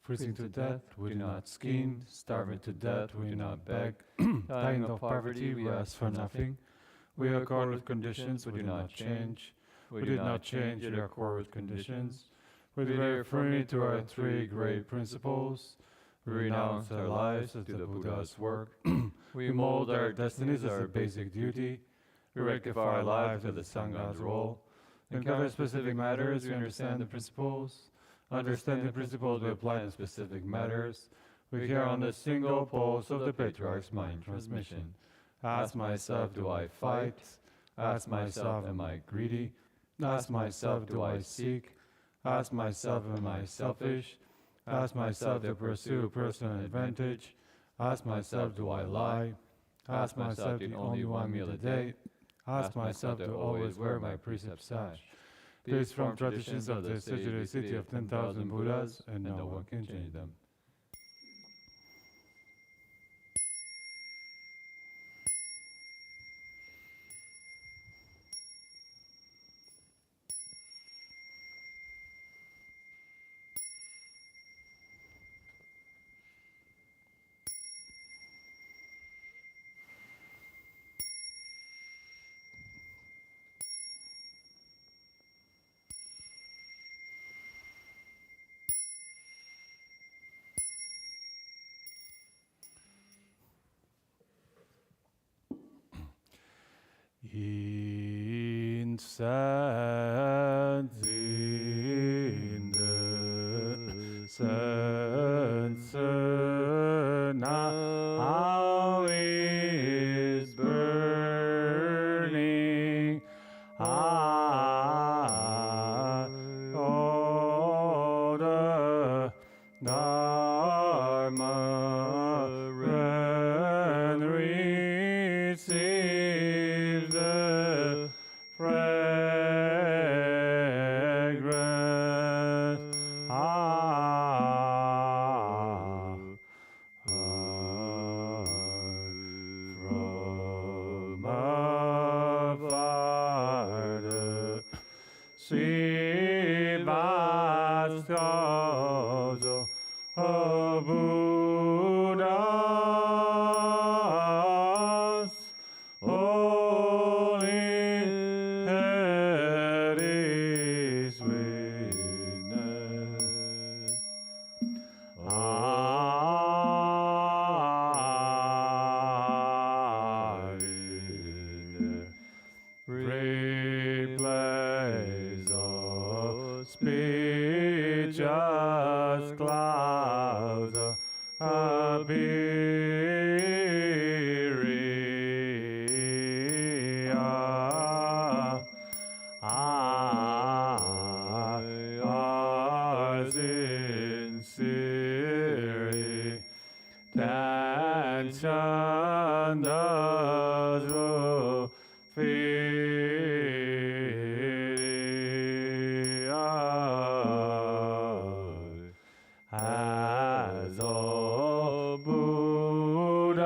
Freezing to death, we do not scheme. Starving to death, we do not beg. Dying of poverty, we ask for nothing. We accord with conditions, we do not change. We did not change, yet accord with conditions. We adhere firmly to our three great principles. We renounce our lives to the Buddha's work. We mold our destinies as a basic duty. We rectify our lives to the Sangha's role. In cover specific matters, we understand the principles. Understanding principles we apply in specific matters. We carry on the single pulse of the Patriarch's mind transmission. Ask myself, do I fight? Ask myself, am I greedy? Ask myself, do I seek? Ask myself, am I selfish? Ask myself to pursue personal advantage. Ask myself, do I lie? Ask myself to eat only one meal a day. Ask myself to always wear my precept sash. These from traditions of the sacred city of 10,000 Buddhas, and no one can change them. Incense in the censer now is burning. Oh, the Dharma and receive the fragrance from afar. The sweet vast cause of Buddha's holy head is witness. Great place of speechless clouds appearing. Are sincerely tension does as all Buddhas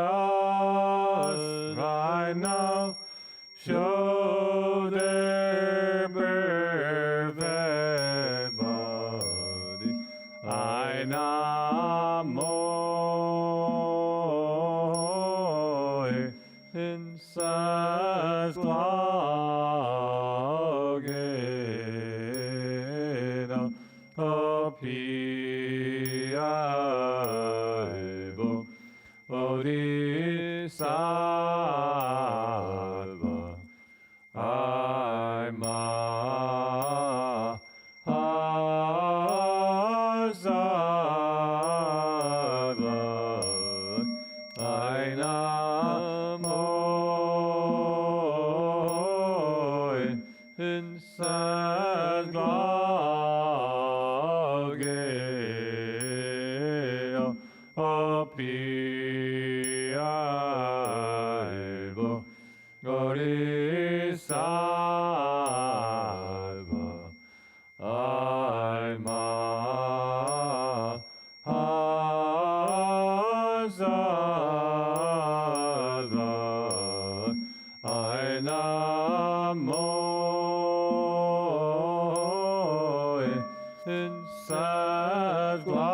right now show their perfect body. I namo in such logena apiaibo bodhisattva I'm I namo Bodhisattva, I Namo in sad glageno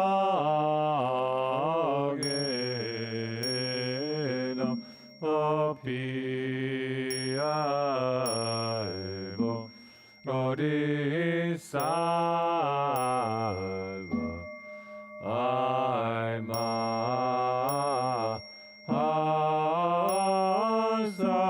api aibo Bodhisattva I'm a Sattva.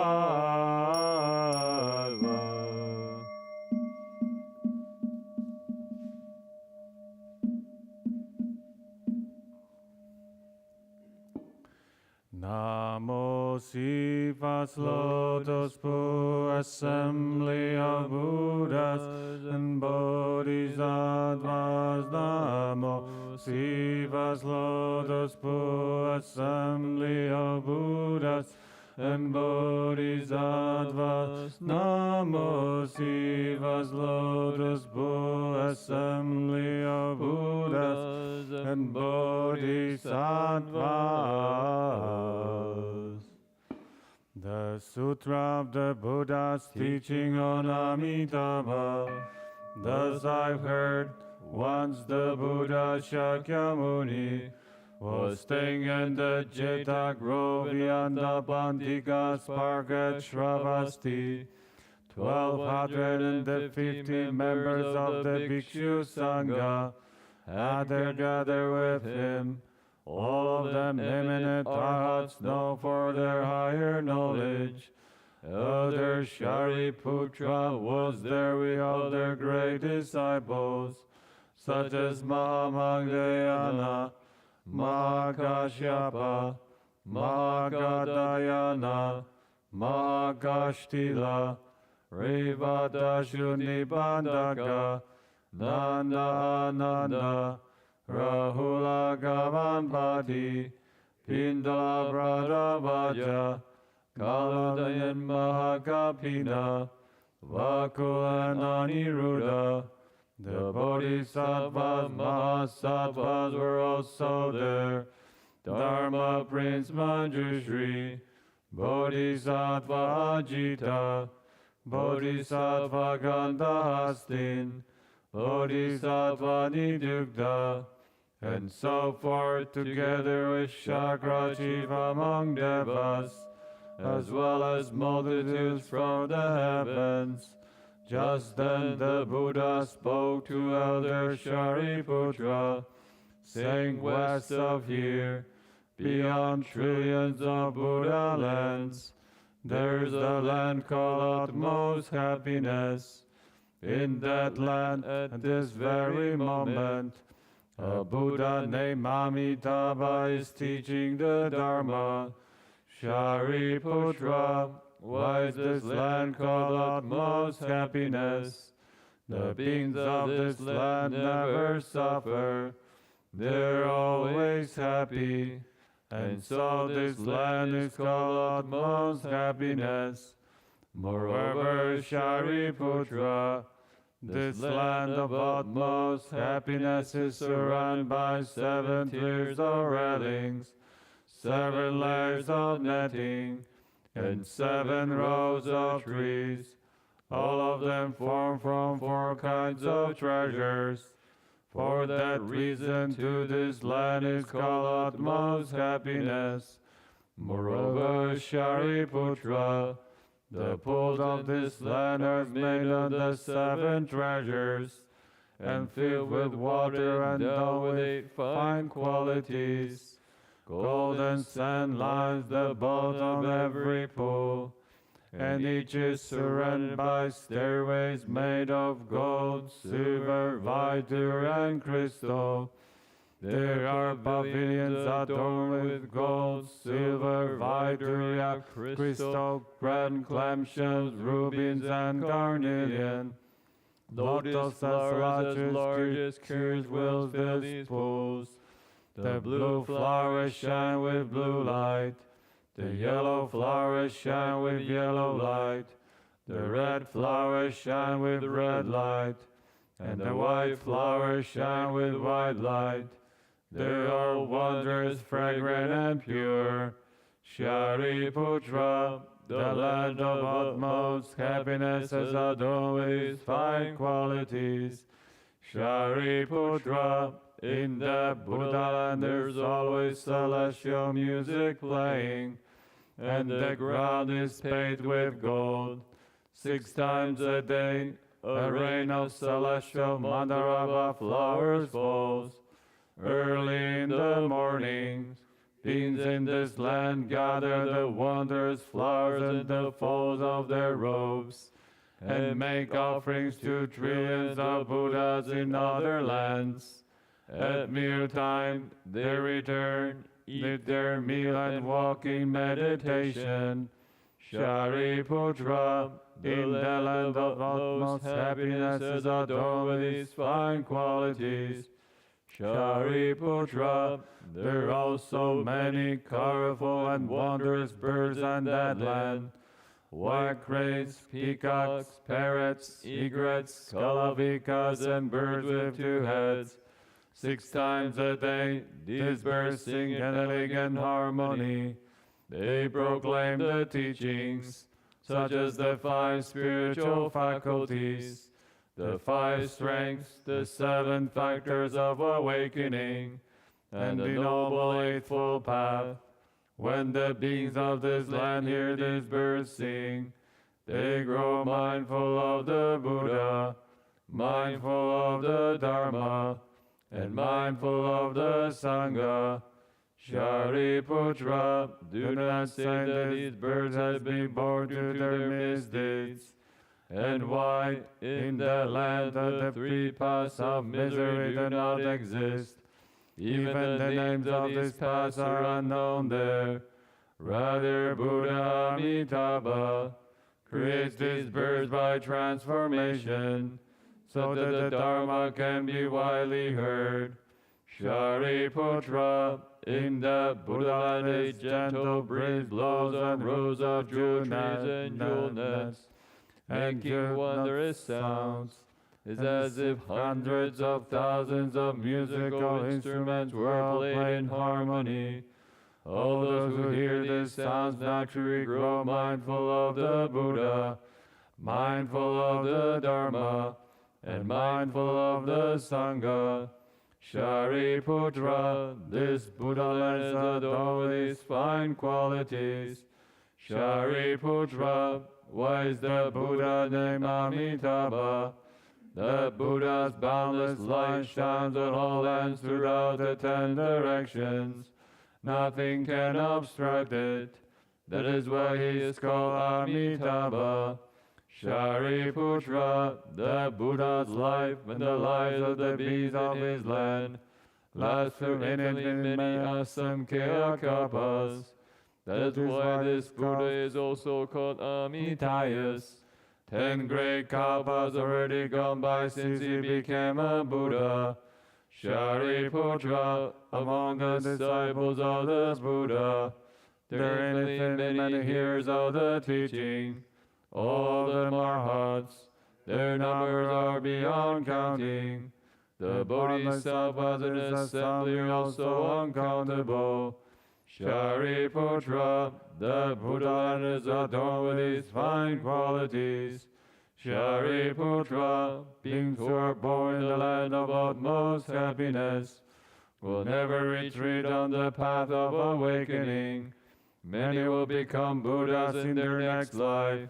Namo Siva's Lotus Pu Assembly of Buddhas and Bodhisattvas. Namo Siva's Lotus Pu Assembly of Buddhas and Bodhisattvas. Namo Siva's Lotus Pu Assembly of Buddhas and Bodhisattvas. The Sutra of the Buddha's teaching on Amitabha. Thus I've heard, once the Buddha Shakyamuni was staying in the Jeta Grove beyond the Bantikas Park at Shravasti. 1,250 members of the Bhikshu Sangha had gathered with him. All of them eminent arhats known for their higher knowledge. Elder Shariputra was there with other great disciples, such as Mahamagdayana, Mahakashyapa, Mahagadayana, Mahakashtila, Rivadashunibandaka, Nanda Ananda, Rahula Gavanpati, Pindala Bradavaja, Kaludayan Mahakapina, Vakula Aniruddha. The Bodhisattvas, Mahasattvas were also there. Dharma Prince Manjushri, Bodhisattva Ajita, Bodhisattva Gandhastin, Bodhisattva Nidugdha, and so forth, together with Shakra chief among Devas, as well as multitudes from the heavens. Just then the Buddha spoke to Elder Shariputra, saying, west of here, beyond trillions of Buddha lands, there's a land called utmost happiness. In that land, at this very moment, a Buddha named Amitabha is teaching the Dharma. Shariputra, why is this land called utmost happiness? The beings of this land never suffer. They're always happy. And so this land is called utmost happiness. Moreover, Shariputra, this land of utmost happiness is surrounded by 7 tiers of railings, 7 layers of netting, and 7 rows of trees. All of them formed from 4 kinds of treasures. For that reason, to this land is called utmost happiness. Moreover, Shariputra, the pools of this land are made of the 7 treasures, and filled with water and endowed with 8 fine qualities. Gold and sand lines the bottom of every pool, and each is surrounded by stairways made of gold, silver, vitor, and crystal. There are pavilions adorned with gold, silver, vitor, crystal, grand clamshells, rubies, and carnelian. Lotus flowers as large as curves will fill these pools. The blue flowers shine with blue light. The yellow flowers shine with yellow light. The red flowers shine with red light. And the white flowers shine with white light. They are wondrous, fragrant, and pure. Shariputra, the land of utmost happiness has adorned with fine qualities. Shariputra, in the Buddha land there's always celestial music playing, and the ground is paved with gold. 6 times a day, a rain of celestial mandarava flowers falls. Early in the morning, beings in this land gather the wondrous flowers in the folds of their robes, and make offerings to trillions of Buddhas in other lands. At mealtime, they return, eat their meal and walk in meditation. Shariputra, in the land of utmost happiness is adorned with these fine qualities. Shariputra, there are also many colorful and wondrous birds in that land. White cranes, peacocks, parrots, egrets, kalavikas, and birds with 2 heads. 6 times a day, these birds sing in elegant harmony. They proclaim the teachings, such as the 5 spiritual faculties, the 5 strengths, the 7 factors of awakening, and the Noble Eightfold Path. When the beings of this land hear these birds sing, they grow mindful of the Buddha, mindful of the Dharma, and mindful of the Sangha. Shariputra, do not say that these birds have been born to their misdeeds, and why in the land the 3 paths of misery do not exist. Even the names of these paths are unknown there. Rather, Buddha Amitabha creates these birds by transformation, so that the Dharma can be widely heard. Shariputra, in the Buddha land a gentle breeze blows on rows of jewel trees and jewel nets, making wondrous sounds. It's as if hundreds of thousands of musical instruments were played in harmony. All those who hear these sounds naturally grow mindful of the Buddha, mindful of the Dharma, and mindful of the Sangha. Shariputra, this Buddha land is adorned with these fine qualities. Shariputra, why is the Buddha named Amitabha? The Buddha's boundless light shines on all lands throughout the 10 directions. Nothing can obstruct it. That is why he is called Amitabha. Shariputra, the Buddha's life and the lives of the beings of his land last through infinitely many asamkhya kalpas. That is why this Buddha is also called Amitayus. 10 great kalpas already gone by since he became a Buddha. Shariputra, among the disciples of the Buddha, there are infinitely many hearers of the teaching. All of them are hearts. Their numbers are beyond counting. The Bodhisattvas in his assembly are also uncountable. Shariputra, the Buddha land is adorned with these fine qualities. Shariputra, beings who are born in the land of utmost happiness, will never retreat on the path of awakening. Many will become Buddhas in their next life.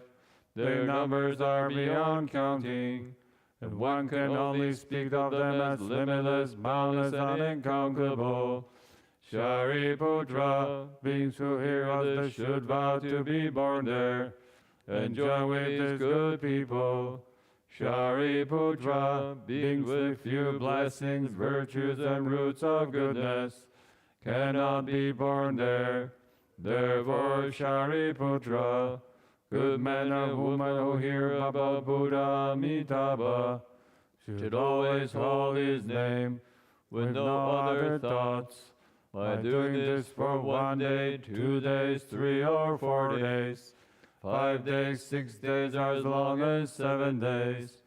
Their numbers are beyond counting, and one can only speak of them as limitless, boundless, and incomparable. Shariputra, beings who hear us should vow to be born there, and join with these good people. Shariputra, beings with few blessings, virtues, and roots of goodness, cannot be born there. Therefore, Shariputra, good men and women who hear about Buddha Amitabha should always hold his name with no other thoughts. By doing this for 1 day, 2 days, 3 or 4 days, 5 days, 6 days, or as long as 7 days,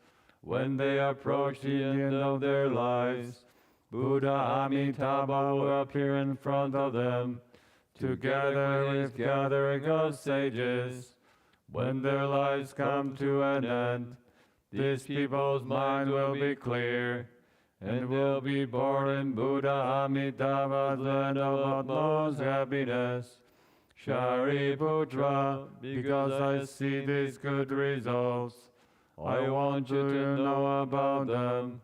when they approach the end of their lives, Buddha Amitabha will appear in front of them, together with gathering of sages. When their lives come to an end, these people's mind will be clear, and will be born in Buddha Amitabha's land of utmost happiness. Shariputra, because I see these good results, I want you to know about them.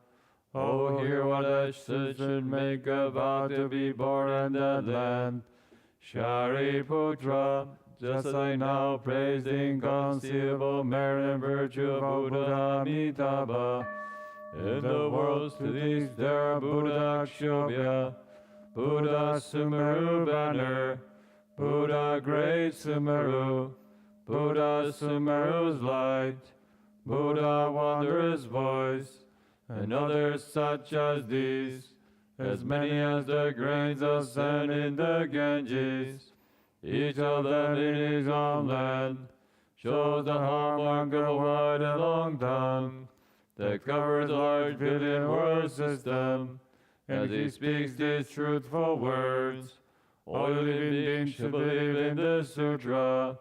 Oh, hear what I should make a vow to be born in that land. Shariputra, just as I now praise the inconceivable merit and virtue of Buddha Amitabha, in the worlds to these there are Buddha Akshobhya, Buddha Sumeru Banner, Buddha Great Sumeru, Buddha Sumeru's Light, Buddha Wondrous Voice, and others such as these, as many as the grains of sand in the Ganges, each of them in his own land, shows the harmonger wide and long tongue, that covers a large billion world system, as he speaks these truthful words. All living beings should believe in this sutra,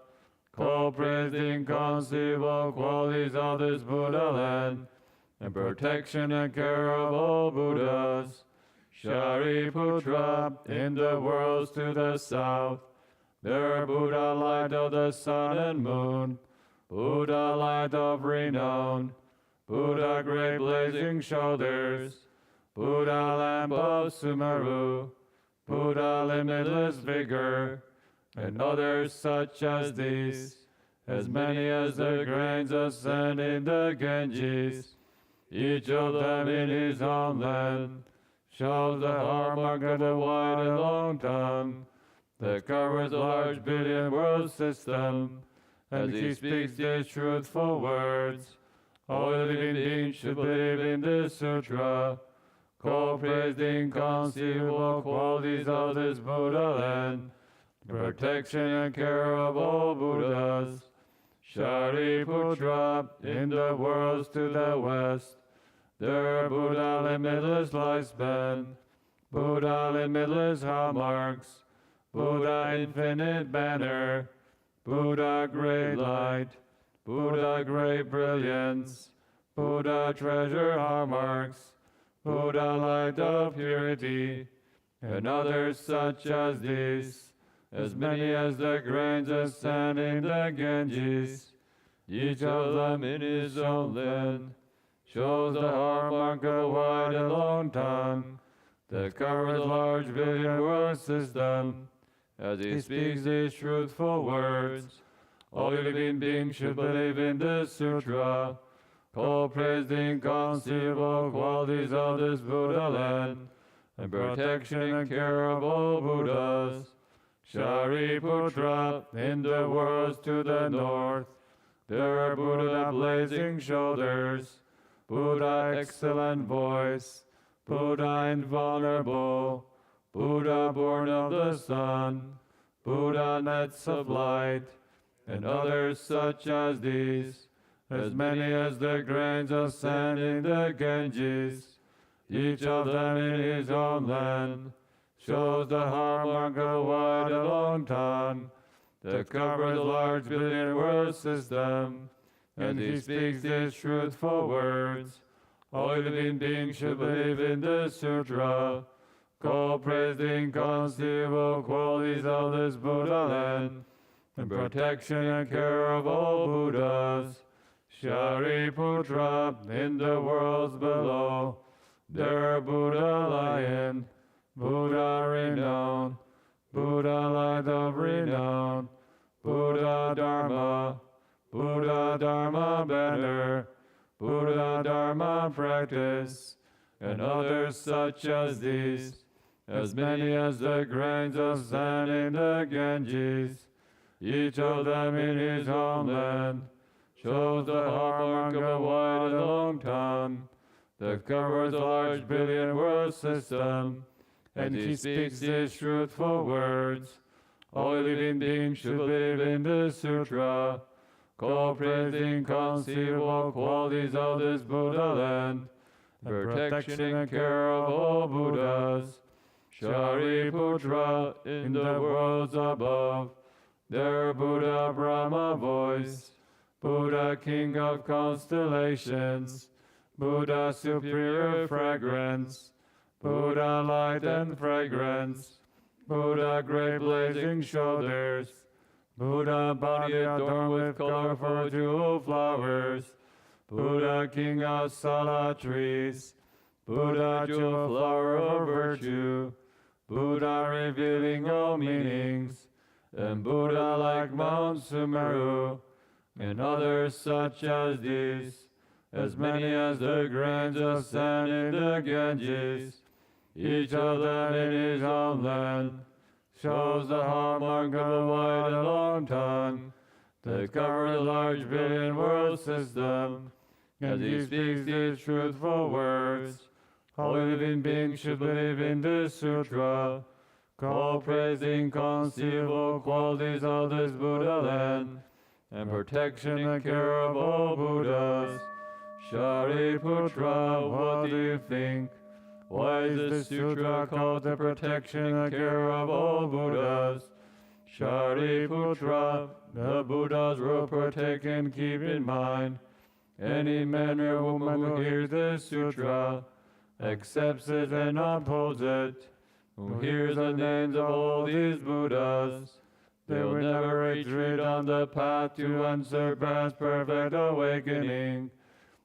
call praise the inconceivable qualities of this Buddha land, and protection and care of all Buddhas. Shariputra, in the worlds to the south, there are Buddha light of the sun and moon, Buddha light of renown, Buddha great blazing shoulders, Buddha lamp of Sumeru, Buddha limitless vigor, and others such as these, as many as the grains of sand in the Ganges, each of them in his own land, shows the harmonger the wide and long tongue, that covers a large billion world system, as he speaks these truthful words. All living beings should believe in this sutra, call praise the inconceivable qualities of this Buddha land, the protection and care of all Buddhas. Shariputra, in the worlds to the west, there are Buddha limitless lifespan, Buddha limitless hallmarks, Buddha infinite banner, Buddha great light, Buddha great brilliance, Buddha treasure hallmarks, Buddha light of purity, and others such as these, as many as the grains of sand in the Ganges, each of them in his own land, shows the harmonger wide and long tongue, that covers a large billion world system, as he speaks these truthful words. All living beings should believe in this sutra, call praise the inconceivable qualities of this Buddha land, and protection and care of all Buddhas. Shariputra, in the worlds to the north, there are Buddha blazing shoulders, Buddha excellent voice, Buddha invulnerable, Buddha born of the sun, Buddha nets of light, and others such as these, as many as the grains of sand in the Ganges, each of them in his own land, shows the harmonger wide and long tongue, that covers a large billion world system, and he speaks these truthful words. All living beings should believe in this sutra, call praise the inconceivable qualities of this Buddha land, and protection and care of all Buddhas. Shariputra, in the worlds below, there are Buddha lion, Buddha renown, Buddha light of renown, Buddha Dharma, Buddha Dharma banner, Buddha Dharma practice, and others such as these, as many as the grains of sand in the Ganges, each of them in his own land, shows the harmonger wide and long tongue, that covers a large billion world system, and he speaks these truthful words. All living beings should believe in this sutra, call praise the inconceivable qualities of this Buddha land, protection and care of all Buddhas. Shariputra, in the worlds above, their Buddha Brahma voice, Buddha king of constellations, Buddha superior fragrance, Buddha light and fragrance, Buddha great blazing shoulders, Buddha body adorned with colorful jewel flowers, Buddha king of Sala trees, Buddha jewel flower of virtue, Buddha revealing all meanings, and Buddha like Mount Sumeru, and others such as these, as many as the grains of sand in the Ganges, each of them in his own land, shows the hallmark of a wide and long tongue, that covers a large billion world system, as he speaks these truthful words. All living beings should believe in this sutra, call praising conceivable qualities of this Buddha land, and protection and care of all Buddhas. Shariputra, what do you think? Why is this sutra called the protection and care of all Buddhas? Shariputra, the Buddhas will protect and keep in mind any man or woman who hears this sutra, accepts it and upholds it, who hears the names of all these Buddhas. They will never retreat on the path to unsurpassed perfect awakening.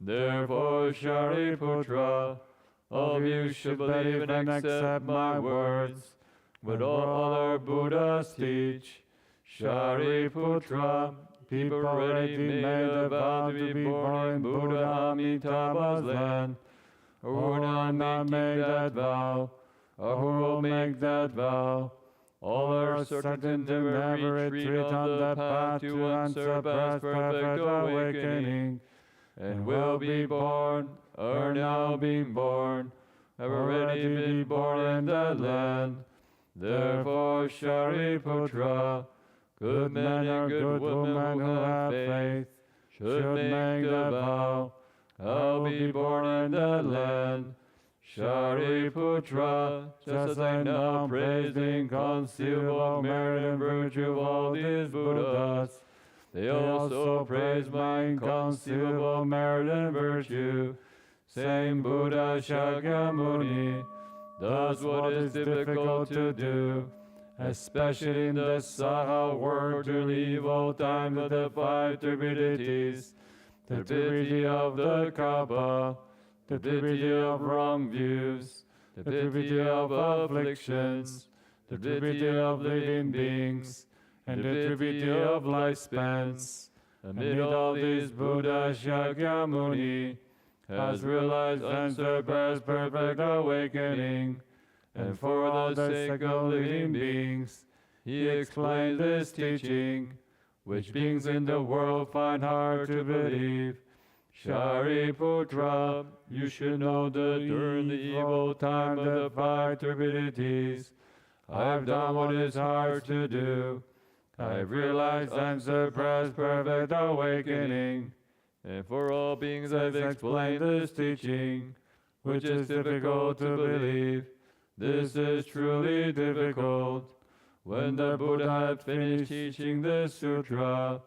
Therefore, Shariputra, all of you should believe and accept my words, what all other Buddhas teach. Shariputra, people already made a vow to be born in Buddha Amitabha's land, or who will not make that vow, or who will make that vow. All are certain to never retreat on the path to unsurpassed perfect awakening, and will be born, or now being born, have already been born in that land. Therefore, Shariputra, good men and good women who have faith, should make the vow, I'll be born in that land. Shariputra, just as I now praise the inconceivable merit and virtue of all these Buddhas, they also praise my inconceivable merit and virtue. Same Buddha Shakyamuni does what is difficult to do, especially in the Saha world during evil times of the five turbidities, the turbidity of the Kappa, the turbidity of wrong views, the turbidity of afflictions, the turbidity of living beings, and the turbidity of lifespans. Amid all these, Buddha Shakyamuni has realized unsurpassed perfect awakening, and for the sake of living beings, he explained this teaching, which beings in the world find hard to believe. Shariputra, you should know that during the evil time of the five turbidities, I've done what is hard to do. I've realized unsurpassed perfect awakening, and for all beings I've explained this teaching, which is difficult to believe. This is truly difficult. When the Buddha had finished teaching this sutra,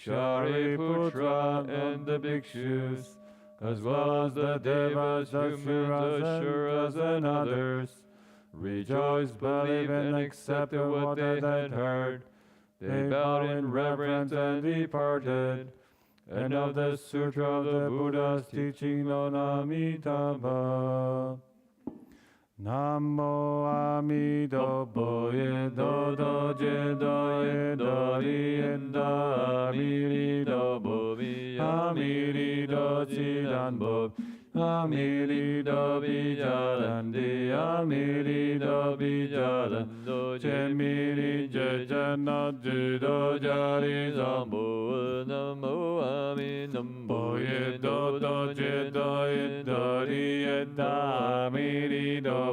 Shariputra and the bhikshus, as well as the devas, humans, asuras, and others, rejoiced, believed, and accepted what they had heard. They bowed in reverence and departed. And of the sutra of the Buddha's teaching on Amitabha. Namo Amitabha Yedo Doje Doye Dori Enda Amiri Do Amiri Do Chidan Bo Amiri Do Bijadandi Amiri Do Bijadando Chemiri Jejana Judo Jari Zambo Namo Aminambo Yedo Doje Doye Dori Enda Amiri Do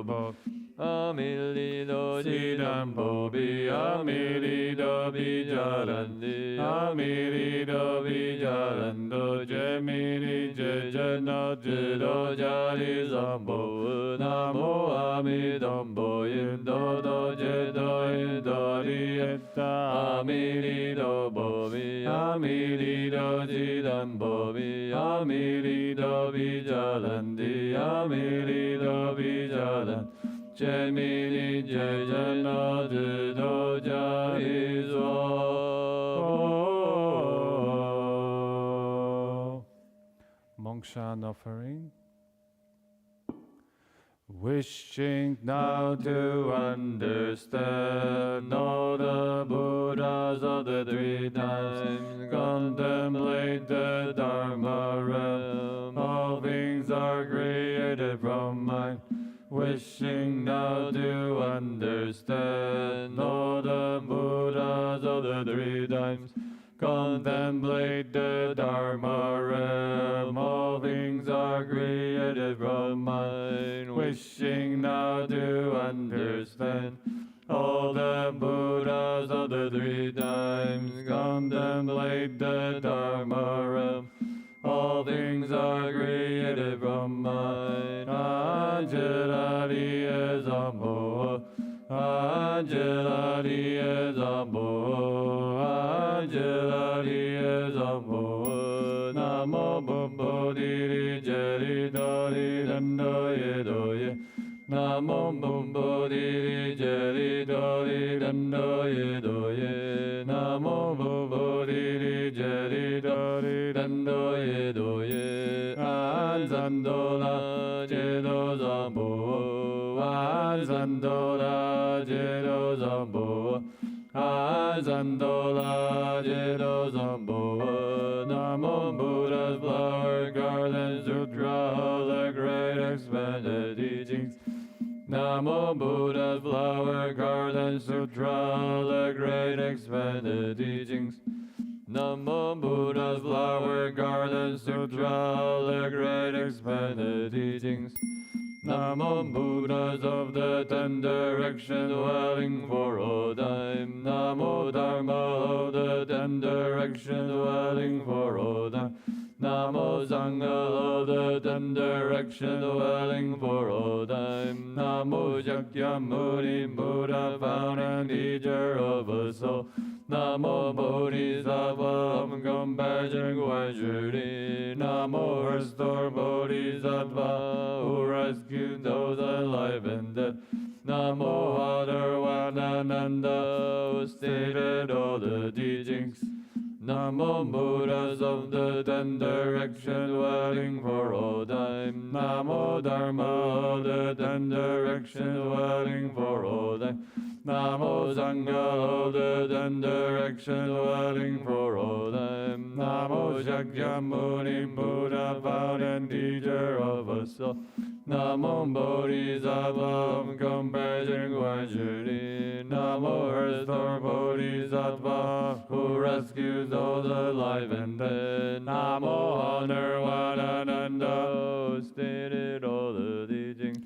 Amilido Jidambobi, Amilido Bijalandi, Amilido Bijalando, Jemini Jejano Jido Jari Zambo, Namo Amidambo, Indodo Jedo Indori Etta, Amilido Bobi, Amilido Jidambobi, Amilido Bijalandi, Amilido Bijalandi. Jemini Jejana Jido Jarizo. Mokshan offering. Wishing now to understand all the Buddhas of the three times, contemplate the Dharma realm. All things are created from mind. Wishing now to understand all the Buddhas of the three times, contemplate the Dharma realm. All things are created from mind. Wishing now to understand all the Buddhas of the three times, contemplate the Dharma realm. All things are created from mind. Anjalari is Ambo. Anjalari is Ambo. Anjalari is Ambo. Namo Bumbo Diri Jeri Dori Dando Yedoye. Namo Bumbo Diri Jeri Dori Dando Yedoye. Namo Bumbo Diri Jeri Dori Dando Yedoye. Anzandola Jedo Zambo. Anzandola Jedo Zambo. Anzandola Jedo Zambo. Namo Buddha's flower garden sutra, the great expanded teachings. Namo Buddha's flower garden sutra, the great expanded teachings. Namo Buddha's flower garden sutra, the great expanded teachings. Namo Buddhas of the ten direction dwelling for all time. Namo Dharma of the ten direction dwelling for all time. Namo Sangha of the ten direction dwelling for all time. Namo Shakyamuni Buddha, founder and teacher of us all. Namo Bodhisattva of compassion quite surely. Namo Restore Bodhisattva who rescued those alive and dead. Namo Adharvanananda who stated all the teachings. Namo Buddhas of the ten direction dwelling for all time. Namo Dharma of the ten direction dwelling for all time. Namo Sangha of the ten direction dwelling for all time. Namo Shakyamuni Buddha, founder and teacher of us all. Namo Bodhisattva of compassion quite surely. Namo Restore Bodhisattva who rescues those alive and dead. Namo Nirvanananda who stated all the teachings.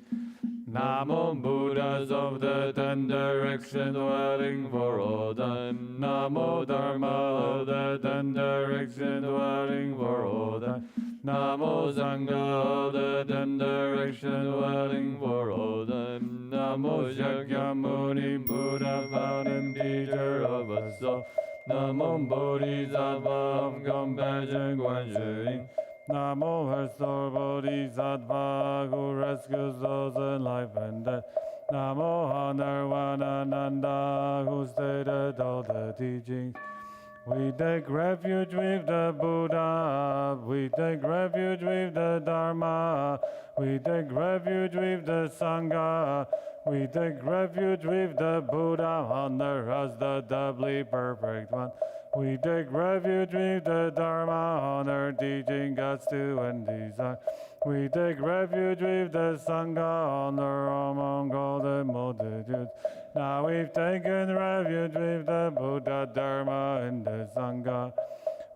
Namo Buddhas of the ten direction dwelling for all time. Namo Dharma of the ten direction dwelling for all time. Namo Sangha of the ten direction dwelling for all time. Namo Shakyamuni Buddha, founder and teacher of us all. Namo Bodhisattva of compassion quite surely. Namo Restore Bodhisattva who rescues those alive and dead. Namo Nirvanananda who stated all the teachings. We take refuge with the Buddha, we take refuge with the Dharma, we take refuge with the Sangha, we take refuge with the Buddha, honor as the doubly perfect one. We take refuge with the Dharma, honor teaching God's to and desire. We take refuge with the Sangha, honor among all the multitudes. Now we've taken refuge with the Buddha, Dharma, and the Sangha.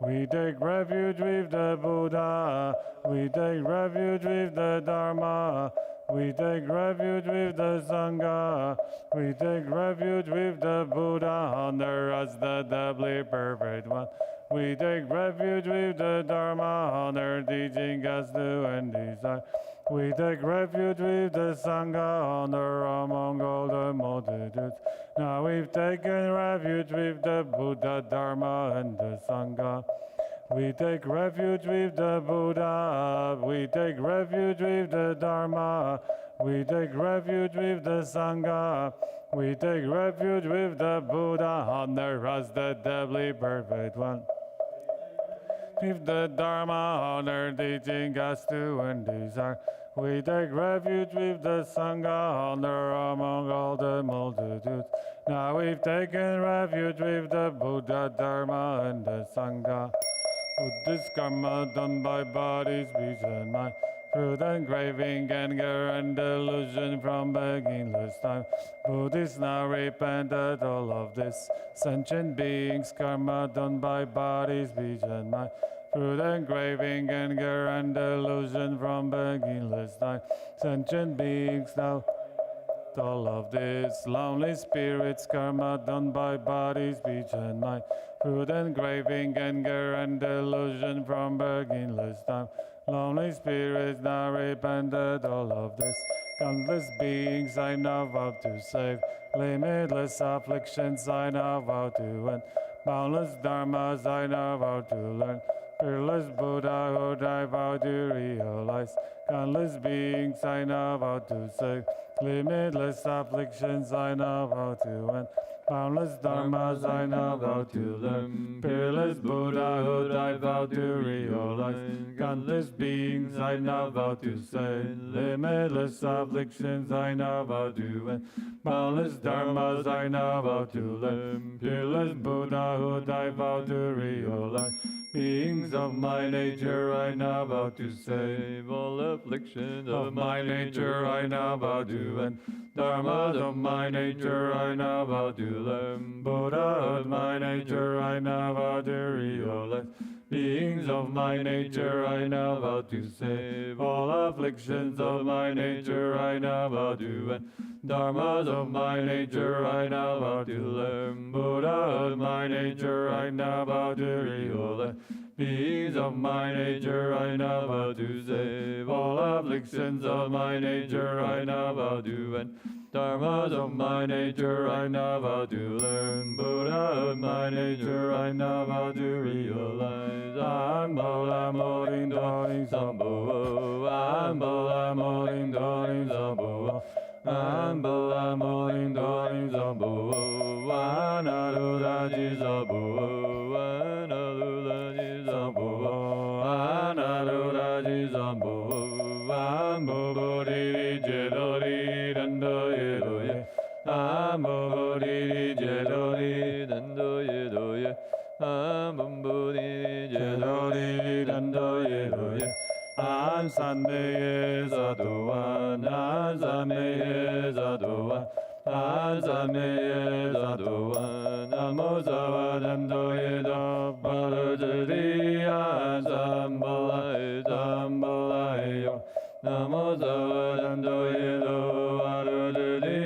We take refuge with the Buddha, we take refuge with the Dharma, We take refuge with the Sangha. We take refuge with the Buddha, honor as the doubly perfect one. We take refuge with the Dharma, honor teaching us to and desire. We take refuge with the Sangha, honor among all the multitudes. Now we've taken refuge with the Buddha, Dharma, and the Sangha. We take refuge with the Buddha, we take refuge with the Dharma, we take refuge with the Sangha, we take refuge with the Buddha, honor as the doubly perfect one. With the Dharma, honor teaching us to and desire. We take refuge with the Sangha, honor among all the multitudes. Now we've taken refuge with the Buddha, Dharma, and the Sangha. Buddhist karma done by body, speech, and mind. Through the engraving, anger, and delusion from beginningless time. Buddhists now repented all of this. Sentient beings, karma done by body, speech, and mind. Through the engraving, anger, and delusion from beginningless time. Sentient beings now all of this. Lonely spirits, karma done by body, speech, and mind. Through the engraving, anger, and delusion from beginningless time. Lonely spirits now repented all of this. Countless beings I now vow to save. Limitless afflictions I now vow to end. Boundless dharmas I now vow to learn. Fearless Buddhahood I vow to realize. Countless beings I now vow to save. Limitless afflictions I now vow to end. Boundless dharmas I now vow to learn. Fearless Buddhahood I vow to realize. Countless beings I now vow to save. Limitless afflictions I now vow to end. Boundless dharmas I now vow to learn. Fearless Buddhahood I vow to realize. Beings of my nature I now vow to save. All afflictions of my nature I now vow to end. Dharmas of my nature I now vow to learn. Buddha of my nature I now vow to realize. Beings of my nature I now vow to save. All afflictions of my nature I now vow to end. Dharmas of my nature I now vow to learn. Buddha of my nature I now vow to realize. Beings of my nature I now vow to save. All afflictions of my nature I now vow to end. Dharmas of my nature I now vow to learn. Buddha of my nature I now vow to realize. Ambola morin dorin sambo. Ambola morin dorin sambo. Ambola morin dorin sambo. Anaruraji sambo. Anaruraji sambo. Anaruraji sambo. Ambo bodhi jedori dando yedoye. Ambo bodhi jedori dando yedoye. Ambo bodhi jedori dando yedoye. Ansameye zadoan, ansameye zadoan, ansameye zadoan. Namo zavadando yedo parajari ansambalai sambalai yo. Namo zavadando yedo parajari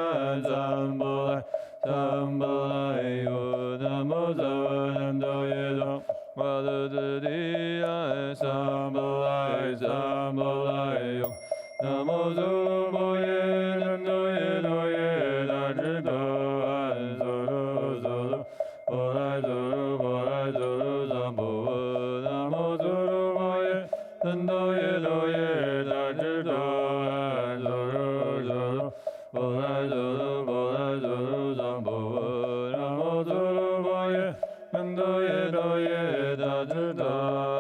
ansambalai sambalai yo. Namo zavadando yedo parajari ansambalai sambalai yo. Namo Zoroye Nando Yedoye Dajito An Zoro Zoro Borai Zoro Borai Zoro Zambo. Namo Zoroye Nando Yedoye Dajito An Zoro Zoro Borai Zoro Borai Zoro Zambo. Namo Zoroye Nando Yedoye Dajito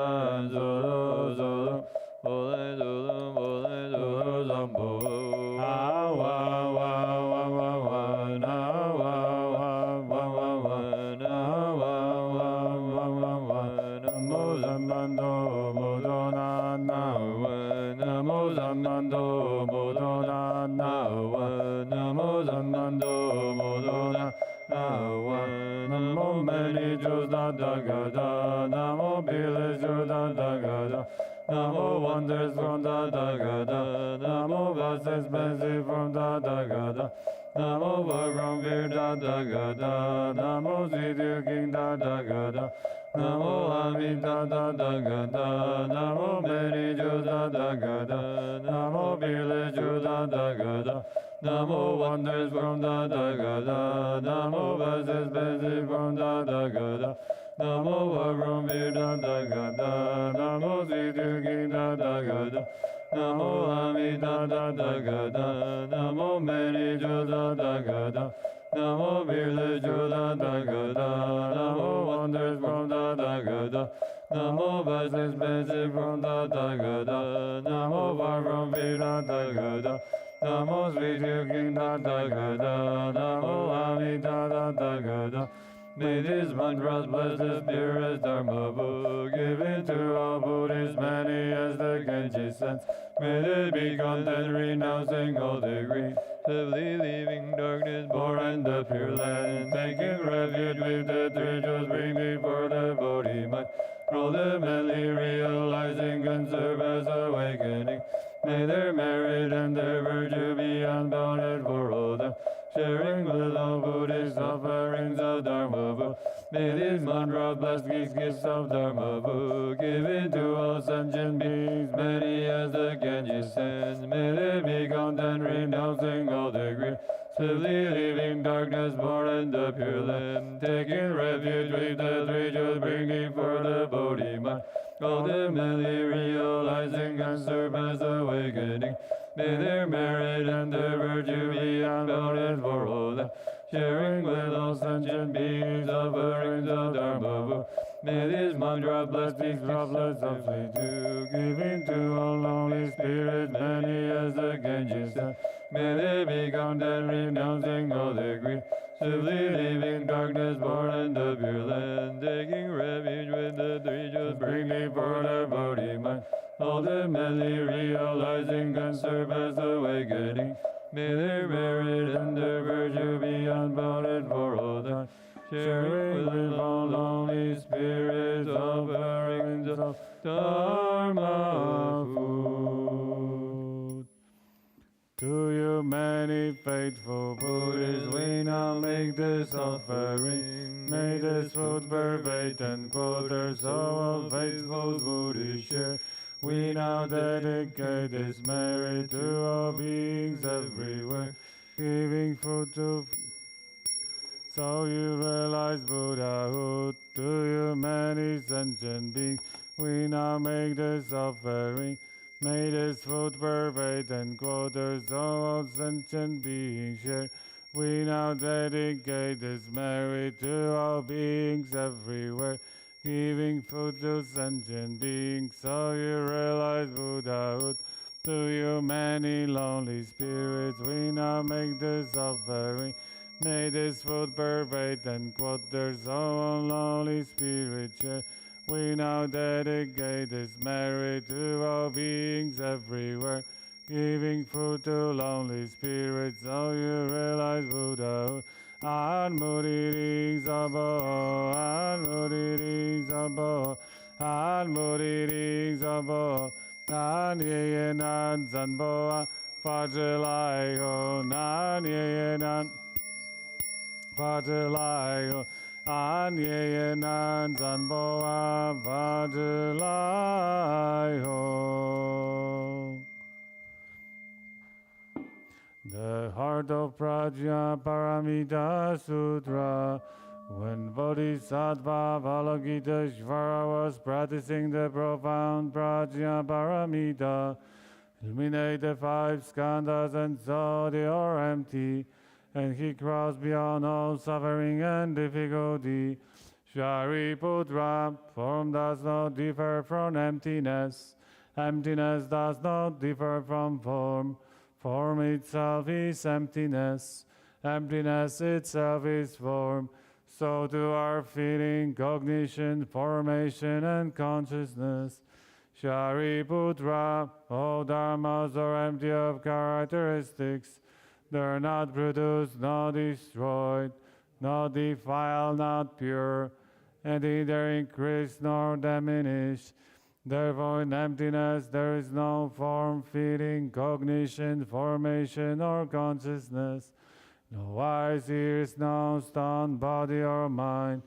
An Zoro Zoro Borai Zoro Borai Zoro Zambo. Namo many Jews da da ga da. Namo villagers da da ga da. Namo wonders from da da ga da. Namo was expensive from Tathagata. Namo Bhagwan Veer Tathagata. Namo Siddhi King Tathagata. Namo Amitabha Tathagata. Namo Mary Juda Tathagata. Namo Village Juda Tathagata. Namo wonders from Tathagata. Namo verses basic from Tathagata. Namo Bhagwan Veer Tathagata. Namo Siddhi King Tathagata. Namo Amitabha Tathagata. Namo Mary Juda Tathagata. Namo Village Juda Tathagata. Namo wonders from Tathagata. Namo verses basic from Tathagata. Namo Bhagwan Veer Tathagata. Namo Sweet King Tathagata. Namo Amitabha Tathagata. May these mantras bless the purest Dharma book, given to all Buddhists, many as the Genji sends. May they be content, renouncing all degree, heavily leaving darkness, born in the pure land, taking refuge with the three jewels, bring before the Bodhi mind, ultimately realizing and serve as awakening. May their merit and their virtue be unbounded for all them, sharing with all Buddhist offerings of Dharma book. May these mantras bless these gifts of Dharma book, given to all sentient beings, many as the Genji sends. May they be content, renouncing all degree, swiftly leaving darkness, born in the pure land, taking refuge with the three jewels, bringing for the Bodhi mind, ultimately realizing and serve as awakening. May their merit and their virtue be unbounded for all them, sharing with all sentient beings offerings of Dharma book. May these mantras bless these droplets of sweet dew, giving to all lonely spirits, many as the Genji sent. May they be content, renouncing all their greed, swiftly leaving darkness, born in the pure land, taking refuge with the three jewels, bringing for the Bodhi mind, ultimately realizing and serve as awakening. May their merit and their virtue be unbounded for all time, sharing with all lonely spirits offerings of Dharma food. To you many faithful Buddhists, we now make this offering. May this food pervade and quarters so all faithful Buddhists share. We now dedicate this merit to all beings everywhere, giving food to so you realize Buddhahood. To you many sentient beings, we now make this offering. May this food pervade and quarters so all sentient beings share. We now dedicate this merit to all beings everywhere, giving food to sentient beings so you realize Buddhahood. To you many lonely spirits, we now make this offering. May this food pervade and quarters all lonely spirits share. We now dedicate this merit to all beings everywhere, giving food to lonely spirits so you realize Buddhahood. An Muriri Zabo, An Muriri Zabo, An Muriri Zabo, An Yenan Zanboa, Fajalayo, Nan Yenan Fajalayo, An Yenan Zanboa, Fajalayo. The heart of Prajna Paramita Sutra. When Bodhisattva Avalokiteshvara was practicing the profound Prajna Paramita, illuminate the five skandhas and saw they are empty, and he crossed beyond all suffering and difficulty. Shariputra, form does not differ from emptiness. Emptiness does not differ from form. Form itself is emptiness. Emptiness itself is form. So too are feeling, cognition, formation, and consciousness. Shariputra, all dharmas are empty of characteristics. They are not produced, not destroyed, not defiled, not pure, and neither increase nor diminish. Therefore, in emptiness there is no form, feeling, cognition, formation, or consciousness. No eyes, ears, nose, tongue, body, or mind.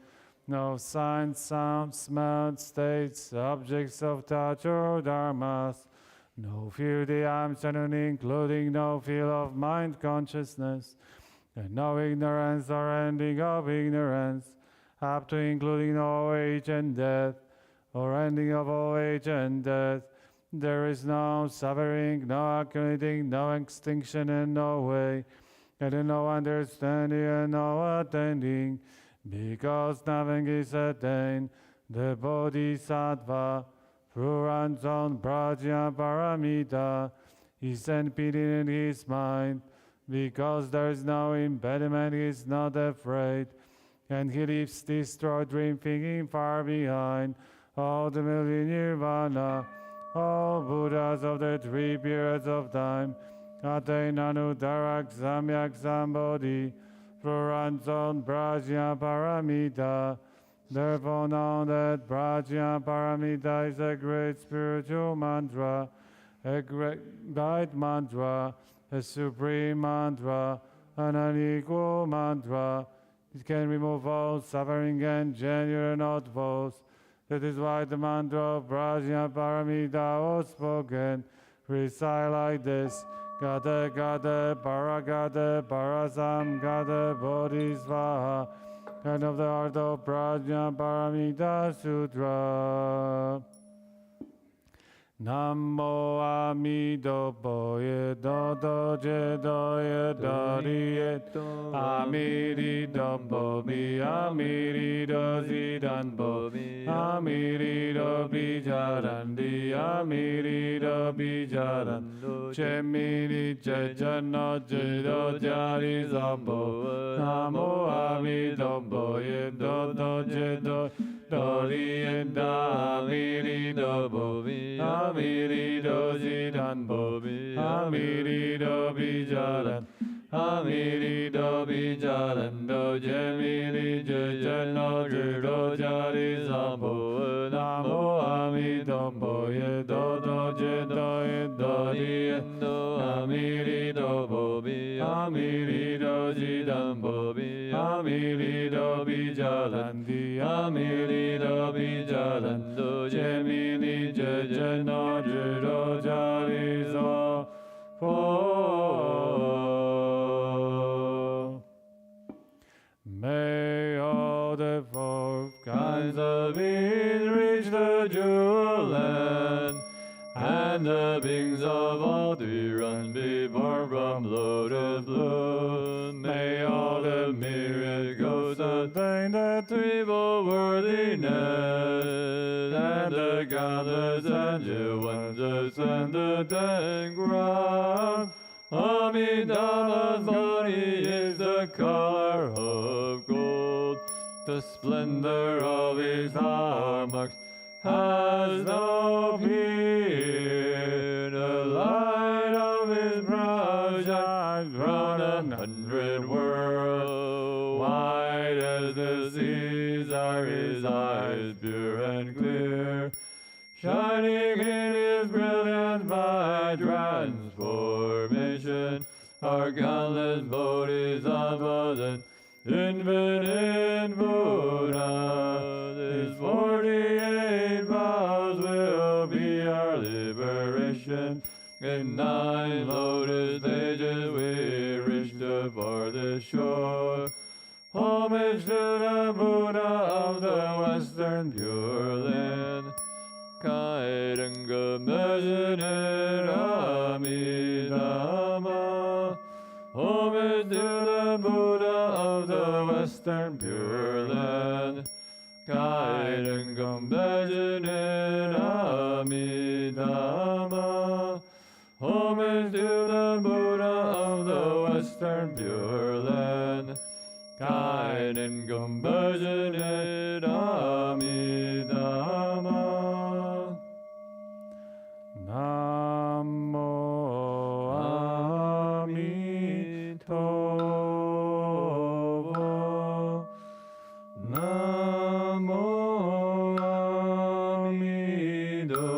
No signs, sounds, smells, states, objects of touch, or dharmas. No fear, the absolute, including no feel of mind consciousness. And no ignorance or ending of ignorance, up to including no age and death, or ending of all age and death. There is no suffering, no accumulating, no extinction, and no way, and no understanding, and no attending, because nothing is attained. The Bodhisattva, through one's own prajna paramita, is impeded in his mind, because there is no impediment, he is not afraid, and he leaves destroyed dream thinking far behind. Ultimately nirvana, all Buddhas of the 3 periods of time attain Anuttarak Samyak Sambodhi through one's own prajna paramita. Therefore know that prajna paramita is a great spiritual mantra, a great guide mantra, a supreme mantra, an unequal mantra. It can remove all suffering and genuine not false. That is why the mantra of prajna paramita was spoken. Recite like this: Gata Gata Paragata Parasam Gata Bodhisvaha. And of the art of prajna paramita sutra. Namo Amitabha Dodo Jedo Dari Amiri Dambo Mi Amiri Dozidan Bo Amiri Do Bijarandi Amiri Do Bijaran Chemiri Chejano Jedo Jari Zambo Namo Amitabha Dodo Jedo Dori and Amiri Do Bobi Amiri Do Zidan Bobi Amiri Do Bijaran Amiri Do Bijaran Do Jemiri Jejano Judo Jari Zambo Namo Amitabha Dodo Jedo Dori and Amiri Do Bobi Amiri Do Zidan Bobi Amiri Do Bijaran Amiri Do Bijaran Do Jemini Jejano Judo Jari Zambo. May all the 4 kinds of beings reach the jewel land, and the beings of all 3 run be born from lotus bloom. May all the myriad ghosts attain the 3-fold worthiness, and the countless angel ones ascend the 10 ground. Amitabha's body is the color of gold. The splendor of his armor has no peer. The light of his brow shines round 100 worlds. Wide as the seas are his eyes, pure and clear, shining in his brilliance by transformation. Our countless bodhisattvas and infinite Buddha. His 48 vows will be our liberation. In 9 lotus pages we reach the farthest shore. Homage to the Buddha of the Western Pure Land. Kairanga Mejanet Amitabha. Homage to the Buddha of the Western Pure Land. Kairanga Mejanet Amitabha. Homage to the Buddha of the Western Pure Land. Kairanga Mejanet Amitabha. Namo Amitabha. Namo Amitabha.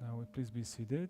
Now, please be seated.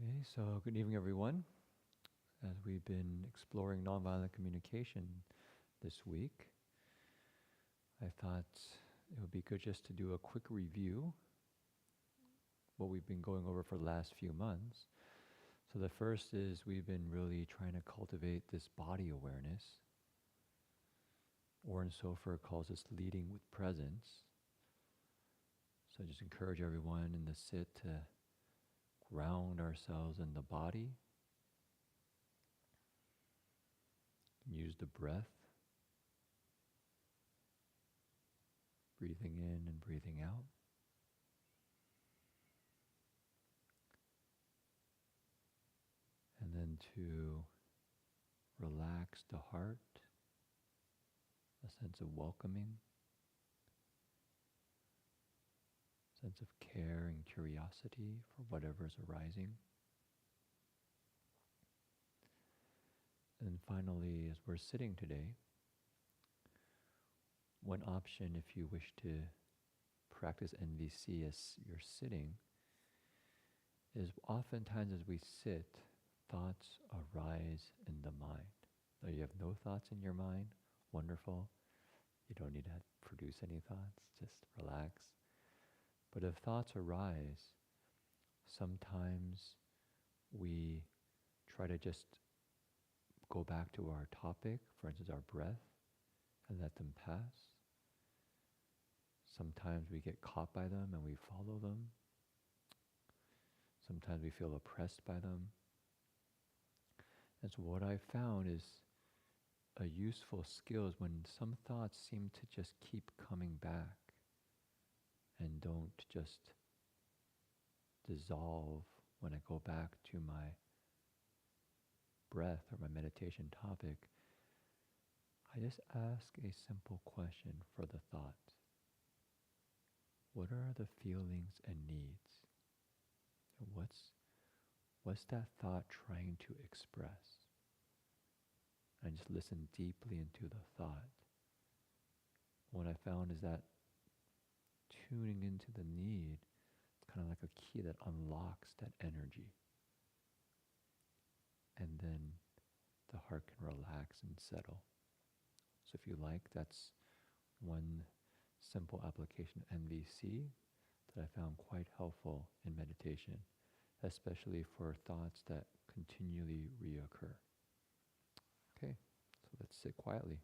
Okay, so good evening, everyone. As we've been exploring nonviolent communication this week, I thought it would be good just to do a quick review what we've been going over for the last few months. So the first is we've been really trying to cultivate this body awareness. Oren Sofer calls this leading with presence. So I just encourage everyone in the sit to ground ourselves in the body. Use the breath, breathing in and breathing out. And then to relax the heart a sense of welcoming, sense of care and curiosity for whatever is arising. And finally, as we're sitting today, one option if you wish to practice NVC as you're sitting is oftentimes as we sit, thoughts arise in the mind. Now you have no thoughts in your mind, wonderful. You don't need to produce any thoughts, just relax. But if thoughts arise, sometimes we try to just go back to our topic, for instance, our breath, and let them pass. Sometimes we get caught by them and we follow them. Sometimes we feel oppressed by them. And so what I found is a useful skill is when some thoughts seem to just keep coming back and don't just dissolve when I go back to my breath or my meditation topic, I just ask a simple question for the thought. What are the feelings and needs? And what's that thought trying to express? And just listen deeply into the thought. What I found is that tuning into the need is kind of like a key that unlocks that energy. And then the heart can relax and settle. So if you like, that's one simple application of NVC that I found quite helpful in meditation, especially for thoughts that continually reoccur. Okay, so let's sit quietly.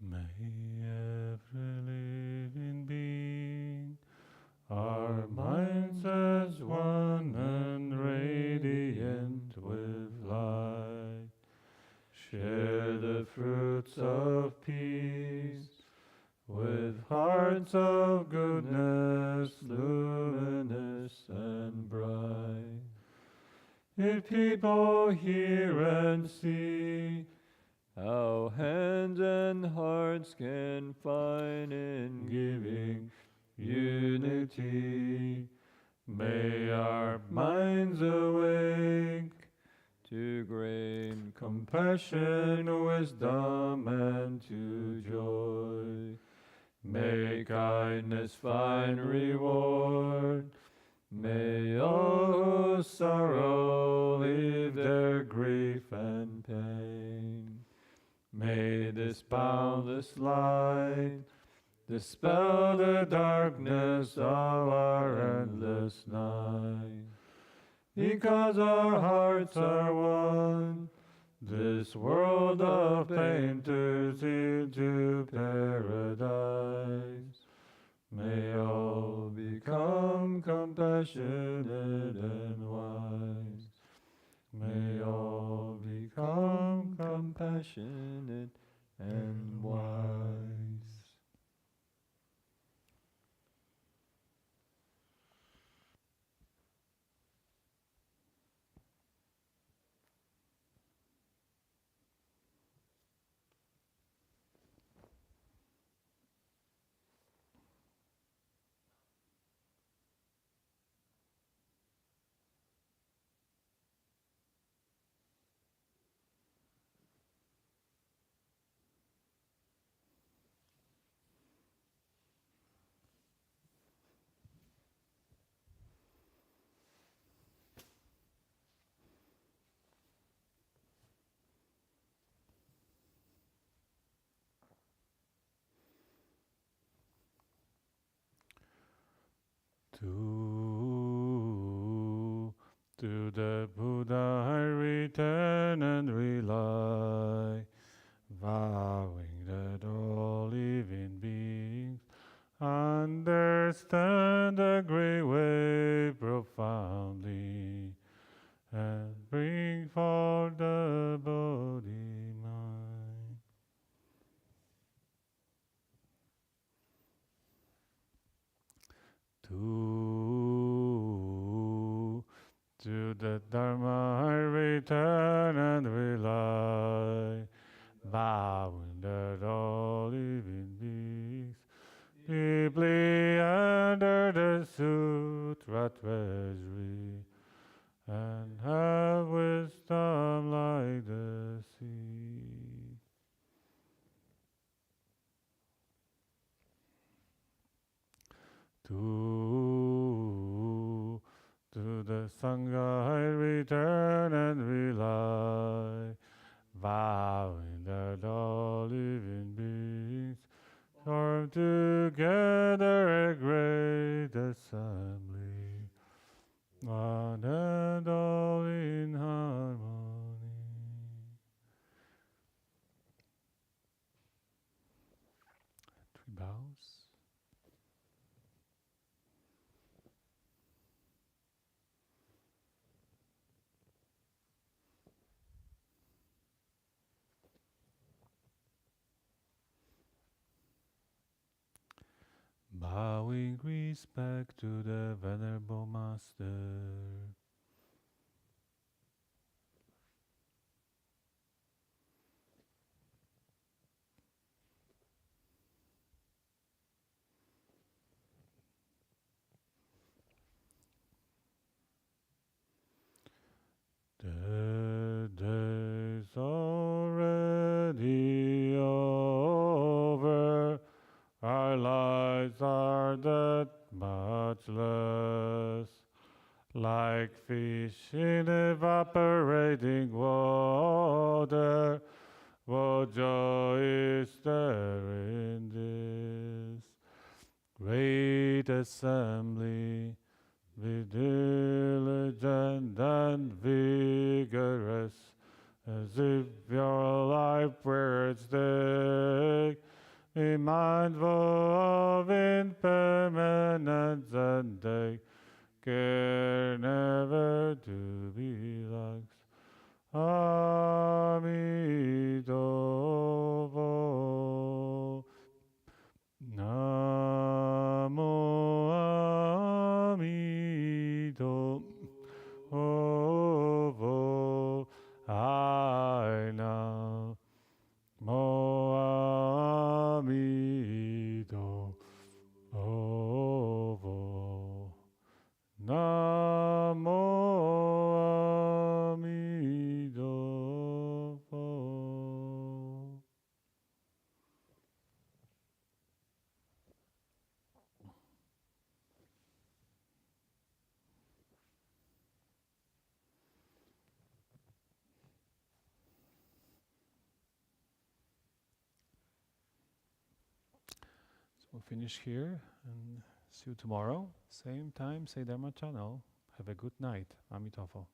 May every living being our minds as one and radiant with light, share the fruits of peace with hearts of goodness, luminous and bright. If people hear and see how hands and hearts can find in giving unity, may our minds awake to great compassion, wisdom, and to joy. May kindness find reward. May all who sorrow leave their grief and pain. May this boundless light dispel the darkness of our endless night. Because our hearts are one, this world of pain turns into paradise. May all become compassionate and wise. May all become compassionate and wise. To the Buddha I return and rely, vowing that all living beings understand the great way profoundly and bring forth the Bodhi mind. To the Dharma I return and rely, vowing that all living beings deeply under the Sutra treasury and have wisdom like the sea. To the Sangha I return and rely, vowing that all living beings form together a great assembly, one and all in harmony. Three bows. Bowing respect to the Venerable Master. The day's already over, our lives are that much less, like fish in evaporating water. What joy is there in this great assembly? Be diligent and vigorous, as if your life were at stake. Be mindful of impermanence and take care never to be lax. Amitabha. Namo Amitabha. I now. Mo Amitabha. Namo Amitabha. So we'll finish here and see you tomorrow. Same time, same Dharma channel. Have a good night. Amitabha.